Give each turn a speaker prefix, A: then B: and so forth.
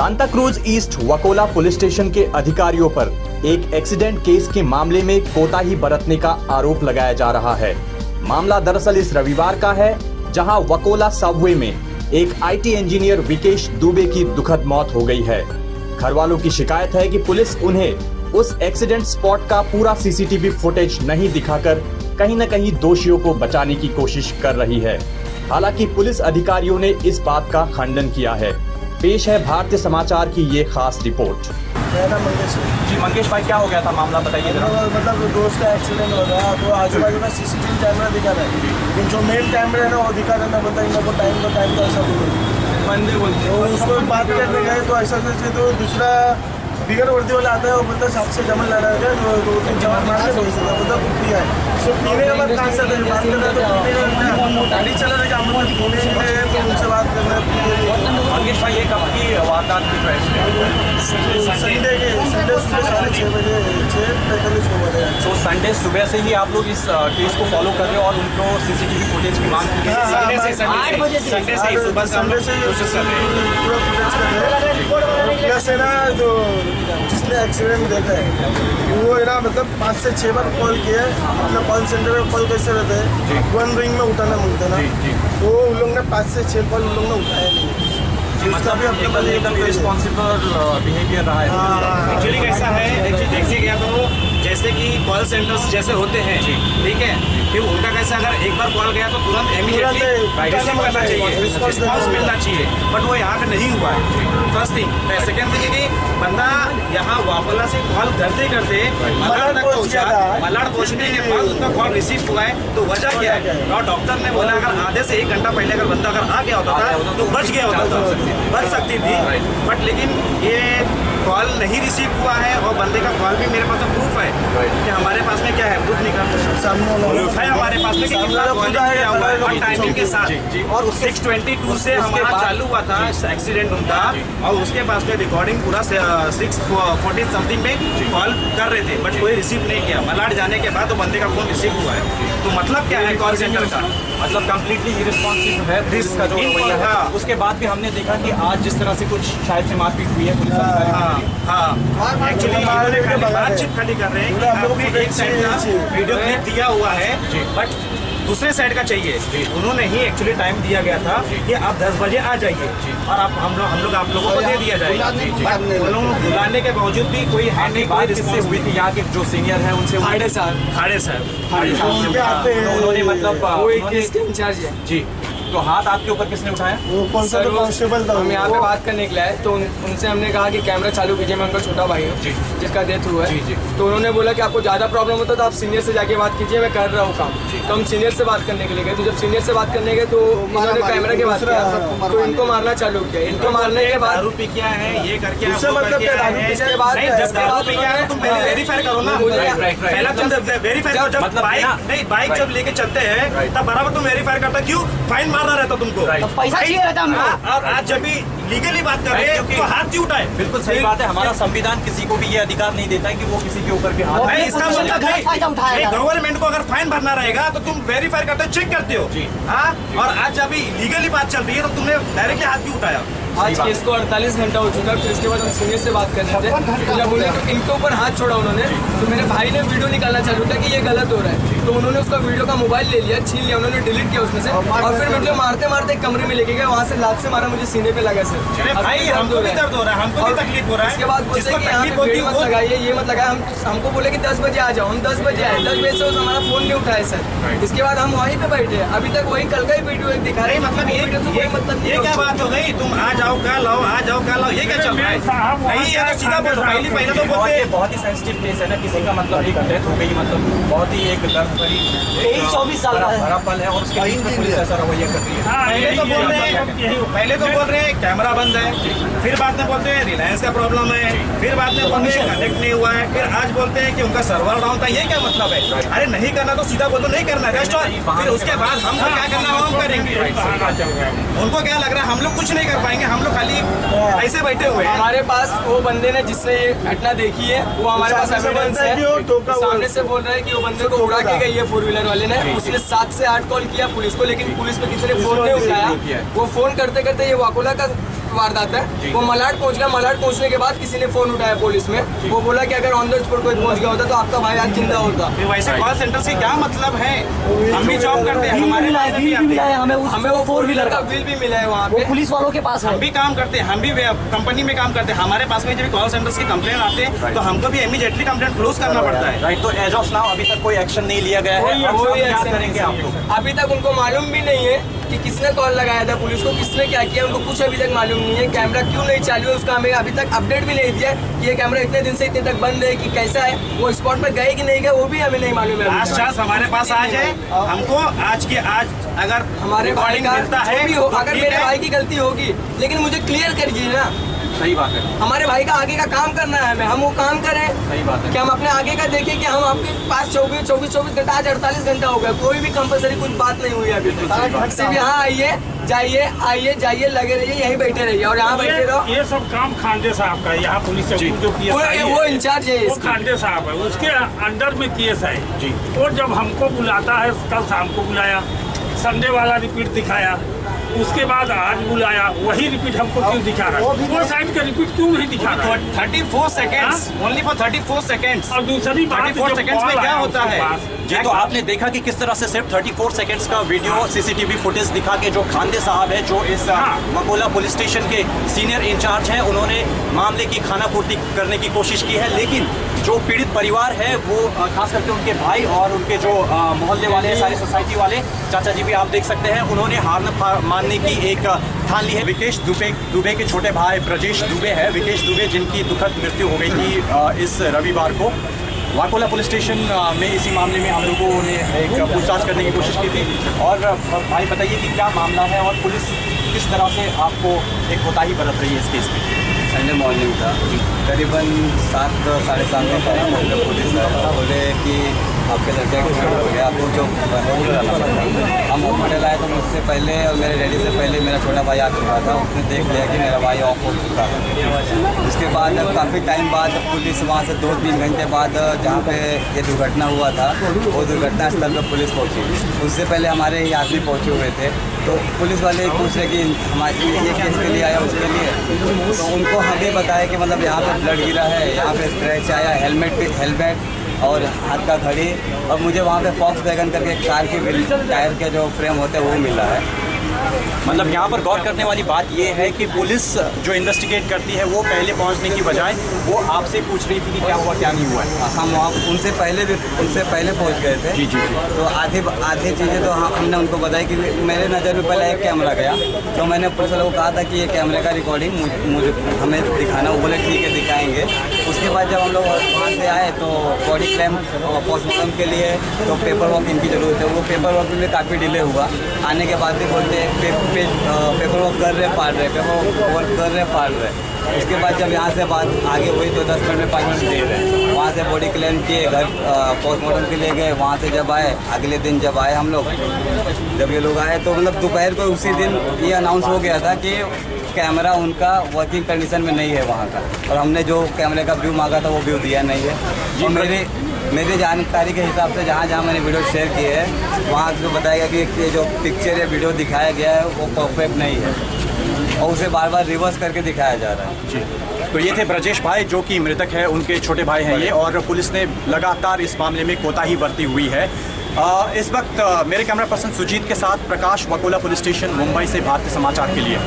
A: Santacruz east Vakola police station के अधिकारियों पर एक एक्सीडेंट केस के मामले में कोताही बरतने का आरोप लगाया जा रहा है। मामला दरअसल इस रविवार का है, जहां वकोला सबवे में एक आईटी इंजीनियर विकेश दुबे की दुखद मौत हो गई है। घर वालों की शिकायत है कि पुलिस उन्हें उस एक्सीडेंट स्पॉट का पूरा सीसीटीवी फुटेज नहीं दिखाकर कहीं न कहीं दोषियों को बचाने की कोशिश कर रही है। हालांकि पुलिस अधिकारियों ने इस बात का खंडन किया है। पेश है भारतीय समाचार की ये खास रिपोर्ट।
B: जी मंगेश भाई, क्या हो गया था मामला बताइए जरा।
C: मतलब दोस्त का एक्सीडेंट हो गया तो आजू बाजू में सीसीटीवी कैमरा दिखा रहा है, लेकिन जो मेन कैमरा है ना वो दिखा रहा है, बोलता इन लोगों टाइम का ऐसा बंदे बोलते तो उसको बात करने गए तो ऐसा करके तो दूसरा बिगर वर्दी वाला आता है, वो बोलता साथ से जमन लड़ा है, दो तीन जमन मार के बोलता कुछ है सो पीने के बाद कहाँ से बात कर रहे तो गाड़ी चला रहे हम लोग पीने गए तो उनसे बात कर रहे।
B: मंगेश भाई, ये कब की वारदात की
C: संडे सुबह 6:30 बजे 6:45 बजे।
B: तो संडे सुबह से ही आप लोग इस केस को फॉलो कर रहे हो और उनको सीसीटीवी फुटेज की मांग की है। संडे से पूरा फुटेज कर रहे हैं। प्लस है ना जो जिसने एक्सीडेंट देखा है वो है ना मतलब 5 से 6 बार कॉल किया है। अपना कॉल सेंटर में कॉल कैसे रहता है, 1 रिंग में उठाना मिलता है ना, तो उन लोग ने 5 से 6 कॉल उन लोग ने उठाया नहीं। मतलब एकदम रिस्पॉन्सिबल बिहेवियर रहा है।
D: एक्चुअली कैसा है, एक्चुअली देखिए गया तो जैसे कि कॉल सेंटर्स जैसे होते हैं, ठीक है, फिर उनका कैसा अगर एक बार कॉल गया तो तुरंत इमीडिएटली रिसीव करना चाहिए, रिस्पॉन्स मिलना चाहिए, बट वो यहाँ पे नहीं हुआ है। First thing. सेकेंड थिंग कि बंदा यहाँ वापला से कॉल करते करते मलाड तक पहुँचा, मलाड पहुँचने के बाद उनका कॉल रिसीव हुआ है, तो वजह क्या है? और डॉक्टर ने बोला अगर आधे से 1 घंटा पहले अगर बंदा अगर आ गया होता था तो बच गया होता था, बच सकती थी, बट लेकिन ये कॉल नहीं रिसीव हुआ है और बंदे का कॉल भी मेरे पास प्रूफ है कि हमारे पास में क्या है, प्रूफ प्रूफ है हमारे पास में कि कितना कॉल किया हुआ है और टाइमिंग के साथ। और 6:22 से हमारा चालू हुआ था एक्सीडेंट उनका, और उसके पास में रिकॉर्डिंग पूरा 6:40 समथिंग में कॉल कर रहे थे, बट कोई रिसीव नहीं किया। मलाड जाने के बाद तो बंदे का फोन रिसीव हुआ है, तो मतलब क्या है कॉल सेंटर का
B: मतलब कम्प्लीटली इररिस्पॉन्सिव है पुलिस का जो रवैया है। उसके बाद भी हमने देखा कि आज जिस तरह से कुछ शायद से मारपीट हुई है पुलिस
D: हाँ एक्चुअली बातचीत खड़ी कर रहे हैं कि आपने एक साइड का वीडियो क्लिप दिया हुआ है, बट दूसरे साइड का चाहिए। उन्होंने ही एक्चुअली टाइम दिया गया था कि आप 10 बजे आ जाइए और आप हम लोग आप लोगों को दे दिया जाएगा। उन्होंने बुलाने के बावजूद भी कोई है नहीं, कोई रिस्पॉन्स हुई थी। यहाँ के जो सीनियर है उनसे खाड़े साहब उन्होंने मतलब
C: इंचार्ज है
B: जी। तो हाथ आपके ऊपर किसने उठाया?
C: सर कांस्टेबल था।
E: हम यहाँ पे बात करने के लिए आए तो उनसे हमने कहा कि कैमरा चालू कीजिए। मैं उनका छोटा भाई हूँ जिसका डेथ हुआ है। तो उन्होंने बोला कि आपको ज़्यादा प्रॉब्लम होता तो आप सीनियर से जाके बात कीजिए, मैं कर रहा हूँ काम। तो हम सीनियर से बात करने के लिए गए, तो जब सीनियर से बात करने गए तो इन्होंने कैमरा की बात किया तो इनको मारना चालू किया। इनको मारने के बाद
D: दारू पी क्या है ये करके
E: उसके बाद
D: वेरीफाई करो ना, पहले तुम वेरीफाई करो। जब बाइक जब लेके चलते हैं तब बराबर तुम वेरीफाई करता, क्यों फाइन मारना रहता तुमको?
E: पैसा चाहिए रहता हमको।
D: और आज जब भी लीगली बात कर रहे हैं तो हाथ क्यों उठाए?
B: बिल्कुल सही बात है। हमारा संविधान किसी को भी ये अधिकार नहीं देता है कि वो किसी के ऊपर भी हाथ
D: नहीं। इसका मतलब नहीं, गवर्नमेंट को अगर फाइन भरना रहेगा तो तुम वेरीफाई करते हो, चेक करते हो। हाँ, और आज जब भी लीगली बात चल रही है तो तुमने डायरेक्टली हाथ क्यों उठाया?
E: आज केस को 48 घंटा हो चुका है। फिर इसके बाद हम सीनियर से बात कर रहे थे, तो जब बोले तो इनके ऊपर हाथ छोड़ा उन्होंने, तो मेरे भाई ने वीडियो निकालना चालू किया कि ये गलत हो रहा है। तो उन्होंने उसका वीडियो का मोबाइल ले लिया, छीन लिया, उन्होंने डिलीट किया उसमें से, और फिर मुझे मारते मारते कमरे में लेके गए। वहाँ से लात से मारा, मुझे सीने पे लगा सर।
D: भाई हमको भी दर्द हो रहा है, हमको भी तकलीफ हो रहा है।
E: इसके बाद बोलते हैं कि मत लगाइए, ये मत लगाए। हमको बोले कि 10 बजे आ जाओ, हम 10 बजे आए। 10 बजे से हमारा फोन नहीं उठाए सर। इसके बाद हम वहीं पे बैठे, अभी तक वही कल का ही वीडियो दिखा रहे हैं। मतलब
D: ये क्या बात हो गई? तुम आ जाओ कल आओ, आ जाओ कल आओ, ये क्या चल रहा है? नहीं यार, सीधा बोलो। पहले तो बोलते
B: बहुत ही सेंसिटिव केस है ना, किसी का मतलब एक डेथ हो गई, मतलब बहुत ही एक दर्द भरी
E: 24 साल
B: भरा पल है और उसके बीच में पुलिस ऐसा रवैया कर रही है।
D: पहले तो बोल रहे हैं कैमरा बंद है, फिर बाद में बोलते हैं रिलायंस का प्रॉब्लम है, फिर बाद में बोलते हैं कनेक्ट नहीं हुआ है, फिर आज बोलते हैं कि उनका सर्वर डाउन था। ये क्या मतलब है? अरे नहीं करना तो सीधा बोलो नहीं करना, फिर उसके बाद हमको क्या करना हम करेंगे। उनको क्या लग रहा है हम लोग कुछ नहीं कर पाएंगे, हम लोग खाली ऐसे बैठे हुए हैं।
E: हमारे पास वो बंदे ने जिससे ये घटना देखी है वो हमारे पास एविडेंस है। सामने से बोल रहे हैं कि वो बंदे को उड़ा के गई है 4 व्हीलर वाले ने। उसने 7 से 8 कॉल किया पुलिस को, लेकिन पुलिस पे किसी ने फोन नहीं उठाया। वो फोन करते करते ये वाकोला का वारदात है। वो मलाड पहुंच गया, मलाड पहुंचने के बाद किसी ने फोन उठाया पुलिस में, वो बोला कि अगर ऑन द स्पॉट कोई पहुंच गया होता तो आपका भाई आज जिंदा होता।
D: वैसे कॉल सेंटर से क्या मतलब है? हम भी जॉब करते हैं, हमारे पास भी
E: हमें वो 4 व्हीलर का बिल भी मिला है वहाँ पे,
F: पुलिस वालों के पास है।
D: हम भी काम करते हैं, हम भी कंपनी में काम करते हैं, हमारे पास में जब कॉल सेंटर्स की कंप्लेंट आते हैं तो हमको भी इमीडिएटली कंप्लेंट क्लोज करना पड़ता है।
A: राइट, तो एज ऑफ नाउ अभी तक कोई एक्शन नहीं लिया गया है। अब क्या करेंगे आप लोग?
E: अभी तक उनको मालूम भी नहीं है कि किसने कॉल लगाया था पुलिस को, किसने क्या किया, उनको कुछ अभी तक मालूम नहीं है। कैमरा क्यों नहीं चालू है उसका हमें अभी तक अपडेट भी नहीं दिया कि ये कैमरा इतने दिन से इतने तक बंद है कि कैसा है, वो स्पॉट पर गए कि नहीं गए वो भी हमें नहीं मालूम है।
D: लास्ट चांस हमारे पास आ जाए, हमको आज के आज अगर
E: हमारे भाई का
D: मिलता है
E: भी हो, अगर मेरे भाई की गलती होगी लेकिन मुझे क्लियर करिए ना।
A: सही बात है,
E: हमारे भाई का आगे का काम करना है हमें, हम वो काम करें।
A: सही बात है
E: कि हम अपने आगे का देखें कि हम आपके पास 24 घंटा, आज 48 घंटा हो गया, कोई भी कंपलसरी कुछ बात नहीं हुई अभी तक। सिर्फ यहाँ आइए जाइए लगे रहिए, यहीं बैठे रहिए और यहाँ बैठे रहो।
G: ये सब काम खांडे साहब का है, यहाँ पुलिस चौकी जो PSI है
E: वो इंचार्ज है,
G: वो खांडे साहब है, उसके अंडर में केस है जी। और जब हमको बुलाता है, कल शाम को बुलाया, संडे वाला रिपीट दिखाया, उसके बाद आज बुलाया, वही रिपीट हमको क्यों दिखा रहा है? वो साइड का रिपीट क्यों नहीं दिखा रहा है?
D: 34 सेकेंड्स, ओनली फॉर 34 सेकेंड्स।
G: और दूसरी बात,
D: 34 सेकेंड्स में क्या होता है
A: जी? तो आपने देखा कि किस तरह से सिर्फ 34 सेकंड्स का वीडियो सीसीटीवी फुटेज दिखा के जो खांडे साहब है, जो इस वकोला पुलिस स्टेशन के सीनियर इंचार्ज हैं, उन्होंने मामले की खानापूर्ति करने की कोशिश की है। लेकिन जो पीड़ित परिवार है वो खास करके उनके भाई और उनके जो मोहल्ले वाले हैं, सारी सोसाइटी वाले, चाचा जी भी आप देख सकते हैं, उन्होंने हार मानने की एक ठान ली है। विकेश दुबे के छोटे भाई ब्रजेश दुबे है, विकेश दुबे जिनकी दुखद मृत्यु हो गई थी इस रविवार को वाकोला पुलिस स्टेशन में। इसी मामले में हम लोगों ने एक पूछताछ करने की कोशिश की थी। और भाई बताइए कि क्या मामला है और पुलिस किस तरह से आपको एक कोताही बरत रही है इस केस में?
H: संडे मॉर्निंग था, करीबन 7 साढ़े 7 में टाइम हो गया। पुलिस बोले कि आपके लड़के का एक्सीडेंट हो गया, आपको जो हम हॉस्पिटल आए तो मुझसे पहले और मेरे डैडी से पहले मेरा छोटा भाई आ चुका था। उसने देख लिया कि मेरा भाई ऑफ हो चुका था। उसके बाद काफ़ी टाइम बाद पुलिस वहाँ से 2-3 घंटे बाद जहाँ पे ये दुर्घटना हुआ था वो दुर्घटना स्थल पर पुलिस पहुँची। उससे पहले हमारे ही आदमी पहुँचे हुए थे, तो पुलिस वाले पूछ रहे कि हमारे ये केस के लिए आया उसके लिए, तो उनको हमें बताया कि मतलब यहाँ पे ब्लड गिरा है, यहाँ पे स्क्रैच आया, हेलमेट और हाथ का घड़ी, और मुझे वहाँ पे फॉक्स वैगन करके एक कार के टायर के जो फ्रेम होते हैं वो मिला है।
A: मतलब यहाँ पर गौर करने वाली बात ये है कि पुलिस जो इन्वेस्टिगेट करती है वो पहले पहुँचने की बजाय वो आपसे पूछ रही थी कि क्या हुआ क्या नहीं हुआ है।
H: हम वहाँ उनसे पहले पहुँच गए थे।
A: जी।
H: तो आधी चीज़ें तो हमने उनको बताई कि मेरे नज़र में पहले एक कैमरा गया, तो मैंने पुलिस वालों को कहा था कि ये कैमरे का रिकॉर्डिंग मुझे हमें दिखाना। वो बोले ठीक है दिखाएंगे। उसके बाद जब हम लोग वहाँ से आए तो बॉडी क्लेम पोस्टमार्टम के लिए तो पेपर वर्क इनकी ज़रूरत है। वो पेपर वर्क में काफ़ी डिले हुआ। आने के बाद भी बोलते पेपर वर्क कर रहे फाड़ रहे। उसके बाद जब यहाँ से बात आगे हुई तो 10 मिनट में 5 मिनट दे रहे। वहाँ से बॉडी क्लेम किए, घर पोस्टमार्टम के लिए गए। वहाँ से जब आए, अगले दिन जब आए हम लोग, जब ये लोग आए तो मतलब दोपहर को उसी दिन ये अनाउंस हो गया था कि कैमरा उनका वर्किंग कंडीशन में नहीं है वहाँ का, और हमने जो कैमरे का व्यू मांगा था वो व्यू दिया नहीं है। और मेरी जानकारी के हिसाब से जहाँ मैंने वीडियो शेयर की है वहाँ से बताया गया कि ये जो पिक्चर या वीडियो दिखाया गया है वो परफेक्ट नहीं है और उसे बार बार रिवर्स करके दिखाया जा रहा है।
A: जी, तो ये थे ब्रजेश भाई जो कि मृतक है, उनके छोटे भाई हैं ये, और पुलिस ने लगातार इस मामले में कोताही बरती हुई है। इस वक्त मेरे कैमरा पर्सन सुजीत के साथ प्रकाश, वकोला पुलिस स्टेशन, मुंबई से भारतीय समाचार के लिए।